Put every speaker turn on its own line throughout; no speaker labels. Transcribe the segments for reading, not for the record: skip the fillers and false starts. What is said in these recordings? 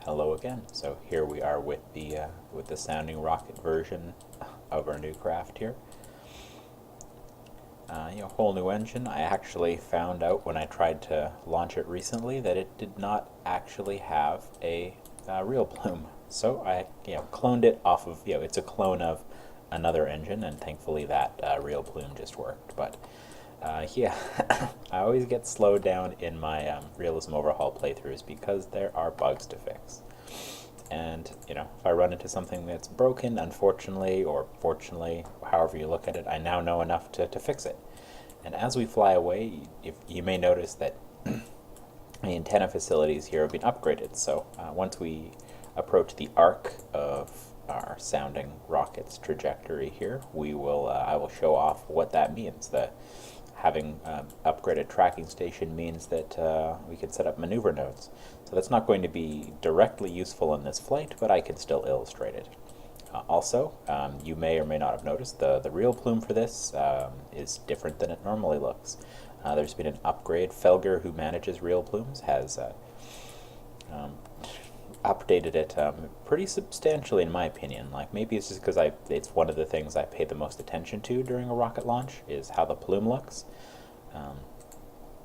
Hello again. So here we are with the sounding rocket version of our new craft here. Whole new engine. I actually found out when I tried to launch it recently that it did not actually have a real plume. So I cloned it off of it's a clone of another engine, and thankfully that real plume just worked. But yeah, I always get slowed down in my realism overhaul playthroughs because there are bugs to fix. And if I run into something that's broken, unfortunately or fortunately, however you look at it, I now know enough to fix it. And as we fly away, if you may notice that the antenna facilities here have been upgraded. So once we approach the arc of our sounding rocket's trajectory here, I will show off what that means. Having upgraded tracking station means that we can set up maneuver nodes. So that's not going to be directly useful in this flight, but I can still illustrate it. Also, you may or may not have noticed the real plume for this is different than it normally looks. There's been an upgrade. Felger, who manages real plumes, has updated it pretty substantially, in my opinion. Like, maybe it's just because it's one of the things I pay the most attention to during a rocket launch, is how the plume looks.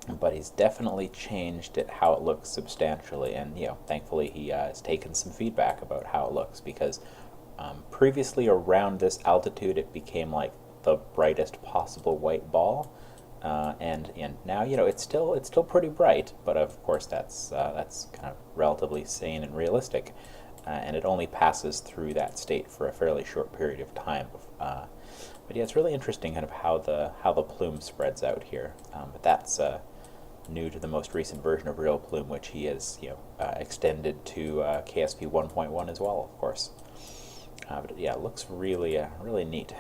But he's definitely changed it, how it looks substantially, and thankfully he has taken some feedback about how it looks, because previously around this altitude it became like the brightest possible white ball. And now it's still pretty bright, but of course that's kind of relatively sane and realistic, and it only passes through that state for a fairly short period of time. But yeah, it's really interesting kind of how the plume spreads out here. But that's new to the most recent version of Real Plume, which he has extended to KSP 1.1 as well, of course. But yeah, it looks really neat.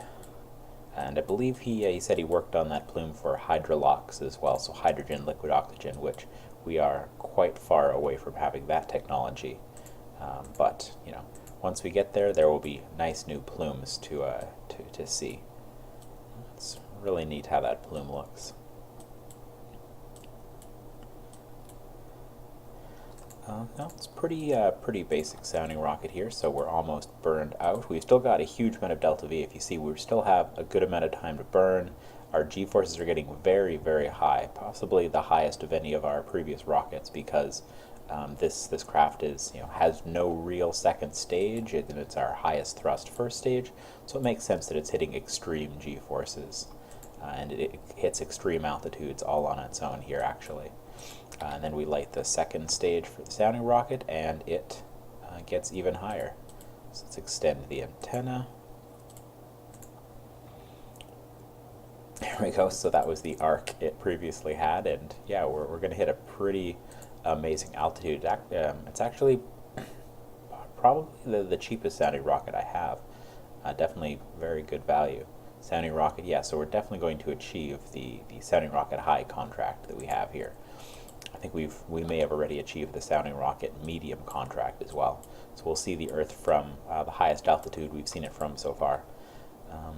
And I believe he said he worked on that plume for hydrolox as well, so hydrogen, liquid oxygen, which we are quite far away from having that technology. But once we get there, there will be nice new plumes to see. It's really neat how that plume looks. No, it's pretty basic sounding rocket here, so we're almost burned out. We've still got a huge amount of delta V. If you see, we still have a good amount of time to burn. Our G-forces are getting very, very high, possibly the highest of any of our previous rockets, because this craft has no real second stage, and it's our highest thrust first stage, so it makes sense that it's hitting extreme G-forces, and it hits extreme altitudes all on its own here, actually. And then we light the second stage for the sounding rocket, and it gets even higher. So let's extend the antenna. There we go. So that was the arc it previously had, and yeah, we're going to hit a pretty amazing altitude. It's actually probably the cheapest sounding rocket I have. Definitely very good value. Sounding rocket, yeah, so we're definitely going to achieve the sounding rocket high contract that we have here. I think we may have already achieved the sounding rocket medium contract as well. So we'll see the Earth from the highest altitude we've seen it from so far. I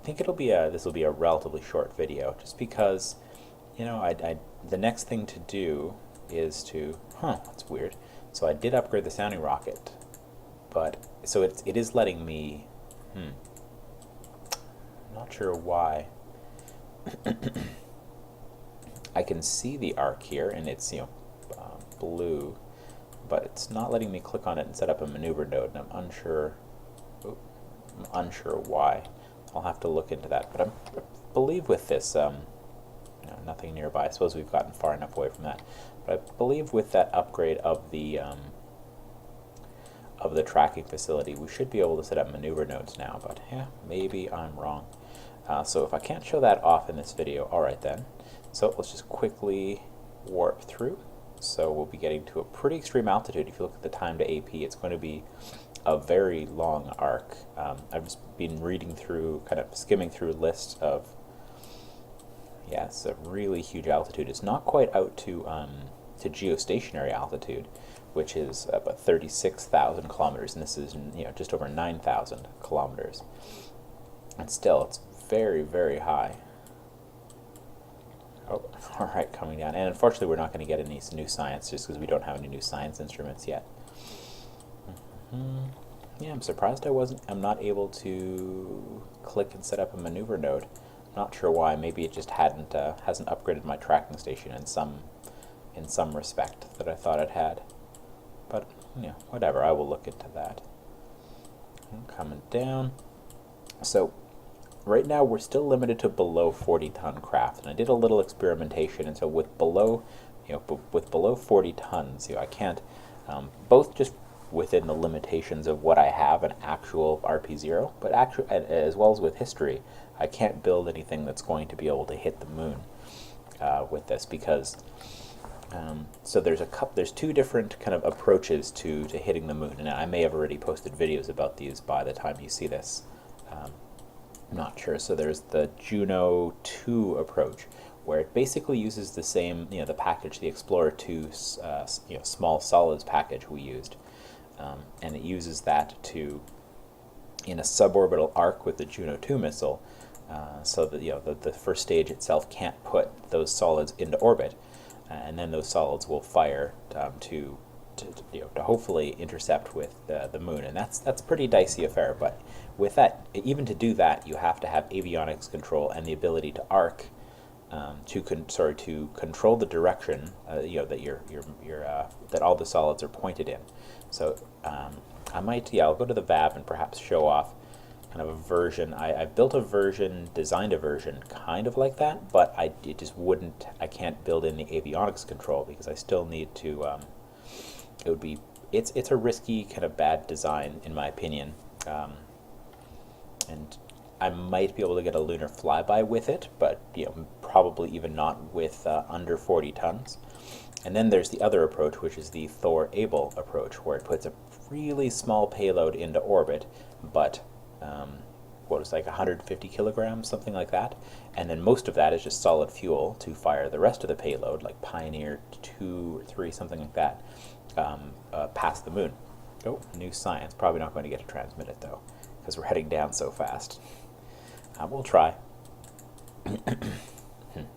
think this will be a relatively short video, just because the next thing to do is to that's weird. So I did upgrade the sounding rocket, but so it is letting me I'm not sure why. I can see the arc here, and it's blue, but it's not letting me click on it and set up a maneuver node, and I'm unsure why. I'll have to look into that. But I believe with this, nothing nearby. I suppose we've gotten far enough away from that. But I believe with that upgrade of the tracking facility, we should be able to set up maneuver nodes now. But yeah, maybe I'm wrong. So if I can't show that off in this video, alright then. So let's just quickly warp through. So we'll be getting to a pretty extreme altitude. If you look at the time to AP, it's going to be a very long arc. I've just been reading through, kind of skimming through lists of, yeah, it's a really huge altitude. It's not quite out to geostationary altitude, which is about 36,000 kilometers, and this is just over 9,000 kilometers. And still, it's very, very high. Oh, alright, coming down. And unfortunately, we're not going to get any new science, just because we don't have any new science instruments yet. Yeah, I'm surprised I'm not able to click and set up a maneuver node. Not sure why. Maybe it just hasn't upgraded my tracking station in some respect that I thought it had. But yeah, whatever. I will look into that. Coming down. So right now we're still limited to below 40-ton craft, and I did a little experimentation. And so with below 40 tons, I can't both just within the limitations of what I have an actual RP-0, but as well as with history, I can't build anything that's going to be able to hit the moon with this, because so there's two different kind of approaches to hitting the moon, and I may have already posted videos about these by the time you see this. I'm not sure. So there's the Juno 2 approach, where it basically uses the same, the package, the Explorer 2, small solids package we used, and it uses that to, in a suborbital arc with the Juno 2 missile, so that the first stage itself can't put those solids into orbit, and then those solids will fire to hopefully intercept with the moon, and that's a pretty dicey affair. But with that, even to do that, you have to have avionics control and the ability to arc to control the direction that all the solids are pointed in. So I'll go to the VAB and perhaps show off kind of a version. I've built a version, designed a version kind of like that, but I can't build in the avionics control because I still need to. It's a risky kind of bad design in my opinion, and I might be able to get a lunar flyby with it, but probably even not with under 40 tons. And then there's the other approach, which is the Thor Able approach, where it puts a really small payload into orbit, but what was like 150 kilograms, something like that, and then most of that is just solid fuel to fire the rest of the payload, like Pioneer 2 or 3, something like that, past the moon. Oh, new science. Probably not going to get to transmit it though, because we're heading down so fast. We'll try.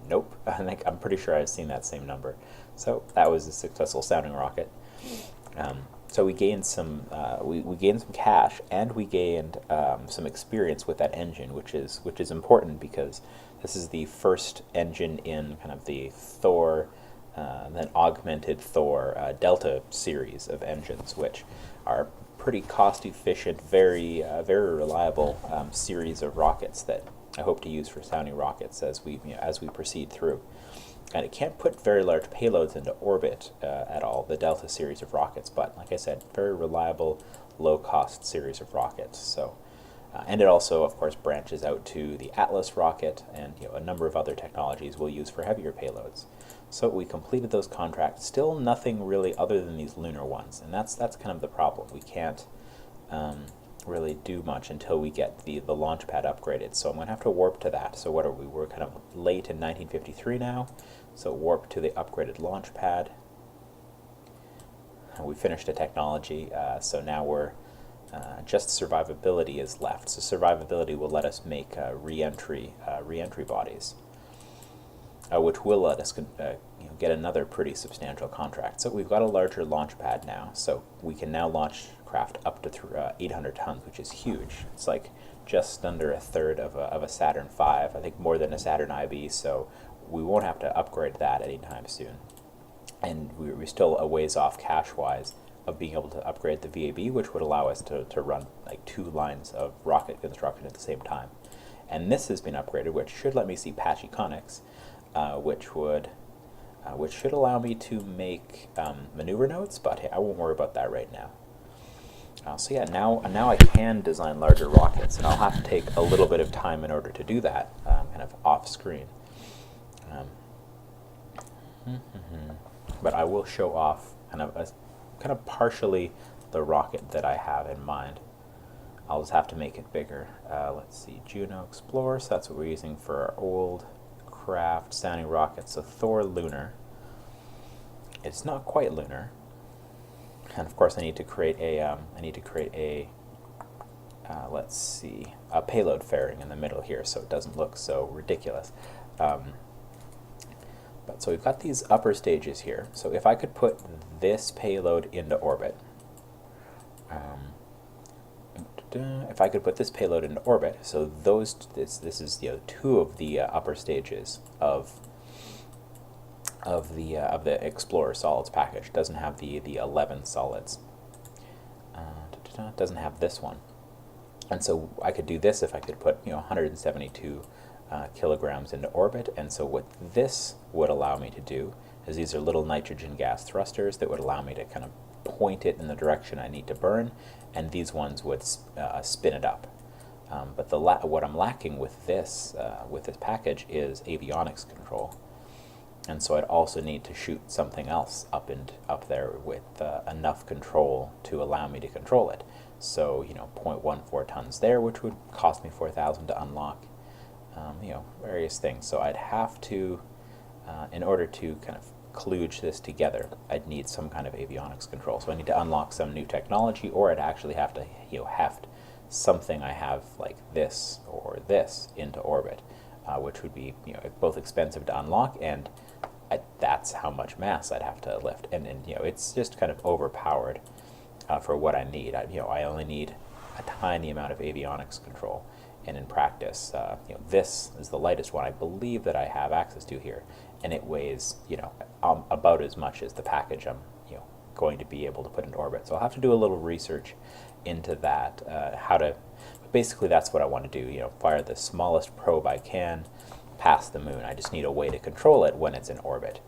Nope. I'm pretty sure I've seen that same number. So that was a successful sounding rocket. So we gained some we gained some cash, and we gained some experience with that engine, which is important because this is the first engine in kind of the Thor, then augmented Thor Delta series of engines, which are pretty cost efficient, very reliable series of rockets that I hope to use for sounding rockets as we proceed through. And it can't put very large payloads into orbit at all, the Delta series of rockets, but like I said, very reliable, low-cost series of rockets. So, and it also, of course, branches out to the Atlas rocket and a number of other technologies we'll use for heavier payloads. So we completed those contracts. Still nothing really other than these lunar ones, and that's kind of the problem. We can't really do much until we get the launch pad upgraded. So I'm going to have to warp to that. So what are we? We're kind of late in 1953 now. So warp to the upgraded launch pad. We finished a technology, so now we're just survivability is left. So survivability will let us make re-entry bodies, which will let us get another pretty substantial contract. So we've got a larger launch pad now, so we can now launch craft up to 800 tons, which is huge. It's like just under a third of a Saturn V, I think more than a Saturn IB, so we won't have to upgrade that anytime soon. And we're still a ways off cash-wise of being able to upgrade the VAB, which would allow us to run like 2 lines of rocket construction at the same time. And this has been upgraded, which should let me see patchy conics, which should allow me to make maneuver nodes, but hey, I won't worry about that right now. So yeah, now I can design larger rockets, and I'll have to take a little bit of time in order to do that, kind of off screen. But I will show off kind of partially the rocket that I have in mind. I'll just have to make it bigger. Let's see, Juno Explorer, so that's what we're using for our old craft sounding rocket. So Thor Lunar. It's not quite lunar. And of course I need to create a let's see, a payload fairing in the middle here so it doesn't look so ridiculous. But so we've got these upper stages here. So if I could put this payload into orbit, If I could put this payload into orbit, so this is two of the upper stages of the Explorer solids package. It doesn't have the 11 solids. It doesn't have this one, and so I could do this if I could put 172 kilograms into orbit. And so what this would allow me to do is these are little nitrogen gas thrusters that would allow me to kind of point it in the direction I need to burn, and these ones would spin it up. But what I'm lacking with this package is avionics control, and so I'd also need to shoot something else up there with enough control to allow me to control it. So 0.14 tons there, which would cost me 4,000 to unlock. Various things. So I'd have to, in order to kind of kludge this together, I'd need some kind of avionics control. So I need to unlock some new technology, or I'd actually have to heft something I have like this or this into orbit, which would be both expensive to unlock, and that's how much mass I'd have to lift. And it's just kind of overpowered for what I need. I only need a tiny amount of avionics control. And in practice, this is the lightest one I believe that I have access to here, and it weighs about as much as the package I'm going to be able to put in orbit. So I'll have to do a little research into that, but basically that's what I want to do. Fire the smallest probe I can past the moon. I just need a way to control it when it's in orbit.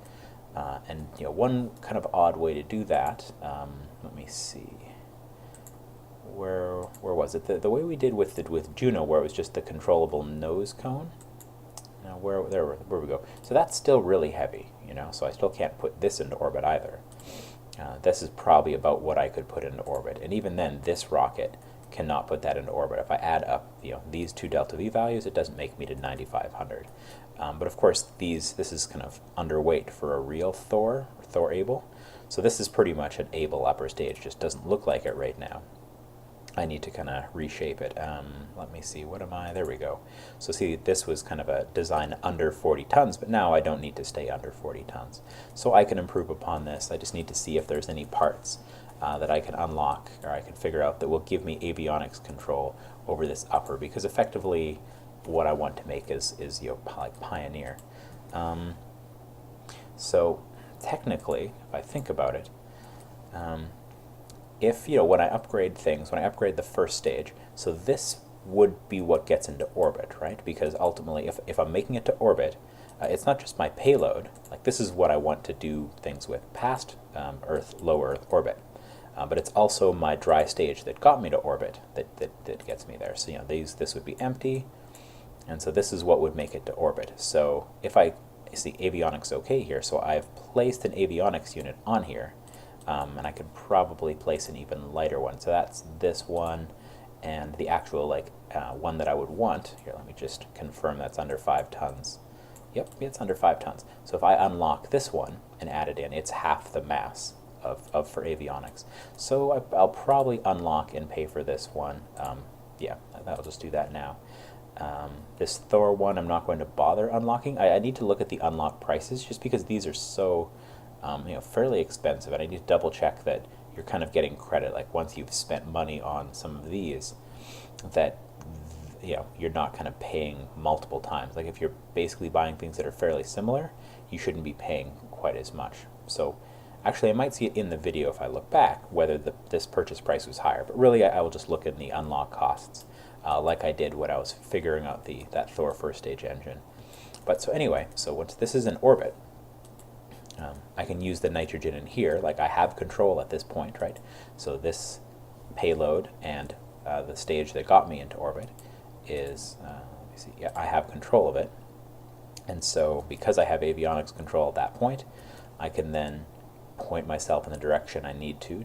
And one kind of odd way to do that. Let me see. Where was it? The way we did with Juno, where it was just the controllable nose cone. Now where we go. So that's still really heavy, So I still can't put this into orbit either. This is probably about what I could put into orbit, and even then, this rocket cannot put that into orbit. If I add up, these two delta V values, it doesn't make me to 9,500. But of course, this is kind of underweight for a real Thor Able. So this is pretty much an Able upper stage. Just doesn't look like it right now. I need to kind of reshape it. Let me see, what am I? There we go. So see, this was kind of a design under 40 tons, but now I don't need to stay under 40 tons. So I can improve upon this. I just need to see if there's any parts that I can unlock, or I can figure out that will give me avionics control over this upper, because effectively what I want to make is like Pioneer. So technically, if I think about it, if when I upgrade things, when I upgrade the first stage, so this would be what gets into orbit, right? Because ultimately, if I'm making it to orbit, it's not just my payload. Like, this is what I want to do things with past Earth, low Earth orbit, but it's also my dry stage that got me to orbit that gets me there. So this would be empty, and so this is what would make it to orbit. So if I see avionics okay here, so I've placed an avionics unit on here. And I could probably place an even lighter one. So that's this one, and the actual one that I would want. Here, let me just confirm that's under 5 tons. Yep, it's under 5 tons. So if I unlock this one and add it in, it's half the mass for avionics. So I'll probably unlock and pay for this one. Yeah, I'll just do that now. This Thor one, I'm not going to bother unlocking. I need to look at the unlock prices, just because these are so fairly expensive, and I need to double check that you're kind of getting credit, like once you've spent money on some of these, that you're not kind of paying multiple times. Like if you're basically buying things that are fairly similar, you shouldn't be paying quite as much. So actually, I might see it in the video if I look back whether this purchase price was higher, but really I will just look in the unlock costs, like I did when I was figuring out that Thor first stage engine. But so anyway, so once this is in orbit, I can use the nitrogen in here. Like, I have control at this point, right? So this payload and the stage that got me into orbit is, let me see, yeah, I have control of it. And so because I have avionics control at that point, I can then point myself in the direction I need to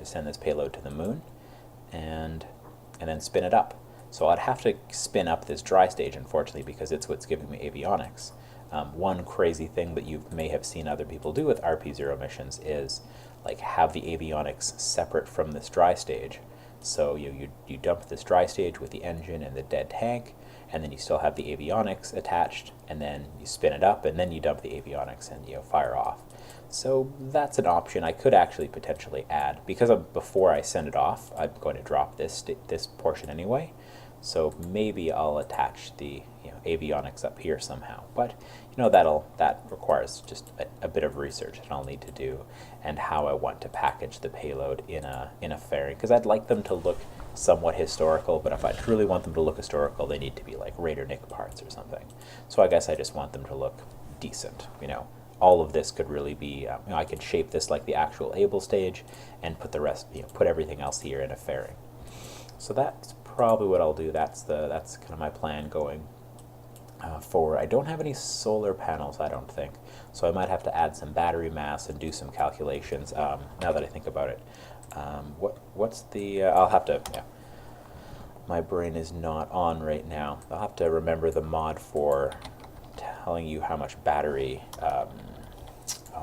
send this payload to the moon, and then spin it up. So I'd have to spin up this dry stage, unfortunately, because it's what's giving me avionics. One crazy thing that you may have seen other people do with RP-0 missions is like have the avionics separate from this dry stage. So you dump this dry stage with the engine and the dead tank, and then you still have the avionics attached, and then you spin it up, and then you dump the avionics and fire off. So that's an option I could actually potentially add. Because before I send it off, I'm going to drop this portion anyway. So maybe I'll attach the avionics up here somehow. But that requires just a bit of research that I'll need to do, and how I want to package the payload in a fairing. Because I'd like them to look somewhat historical, but if I truly want them to look historical, they need to be like Raider Nick parts or something. So I guess I just want them to look decent. All of this could really be, I could shape this like the actual Able stage and put the rest, put everything else here in a fairing. So that's probably what I'll do. That's kind of my plan going forward. I don't have any solar panels, I don't think, so I might have to add some battery mass and do some calculations. Now that I think about it, what's the? I'll have to. Yeah, my brain is not on right now. I'll have to remember the mod for telling you how much battery.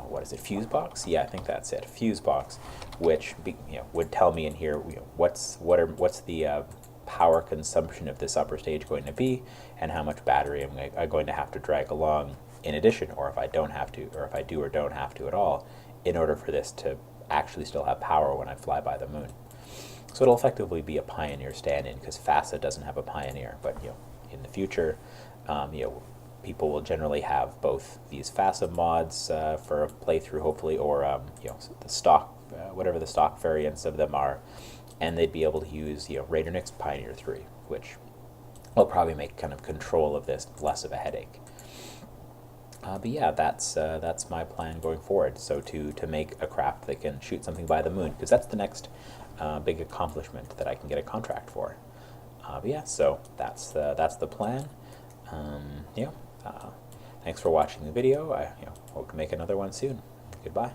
What is it? Fuse box? Yeah, I think that's it. Fuse box, which would tell me in here what's the power consumption of this upper stage going to be, and how much battery I'm going to have to drag along in addition, or if I don't have to, or if I do or don't have to at all, in order for this to actually still have power when I fly by the moon. So it'll effectively be a Pioneer stand-in, because FASA doesn't have a Pioneer, but in the future, people will generally have both these FASA mods for a playthrough, hopefully, or the stock, whatever the stock variants of them are, and they'd be able to use Raider Nick's Pioneer 3, which will probably make kind of control of this less of a headache. But yeah, that's my plan going forward. So to make a craft that can shoot something by the moon, because that's the next big accomplishment that I can get a contract for. But yeah, so that's the plan. Thanks for watching the video. I hope to make another one soon. Goodbye.